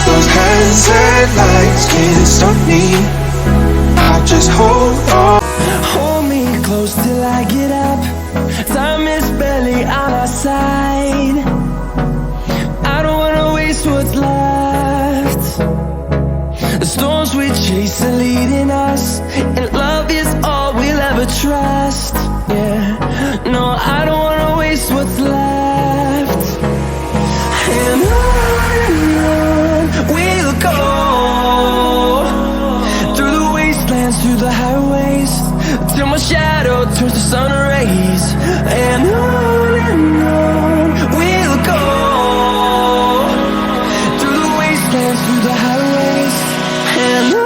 Those hands and lights can't stop me. I just hold on. Hold me close till I get up. Time is barely on our side. I don't wanna waste what's left. The storms we chase are leading us, and love is all we'll ever trust. Yeah, no, I don't wanna waste what's left. And on we'll go, through the wastelands, through the highways, till my shadow turns to sun rays. And on we'll go, through the wastelands, through the highways, and on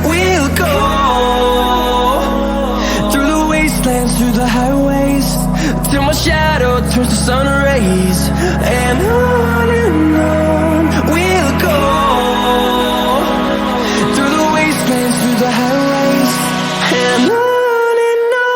we'll go. Through the highways, till my shadow turns to sun rays. And on we'll go, through the wastelands, through the highways, and on we'll go.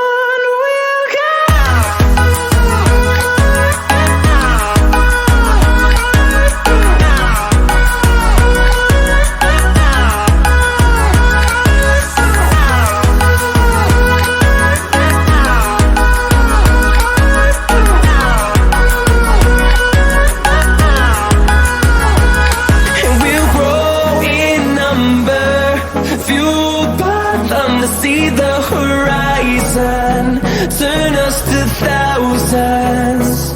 To see the horizon, turn us to thousands.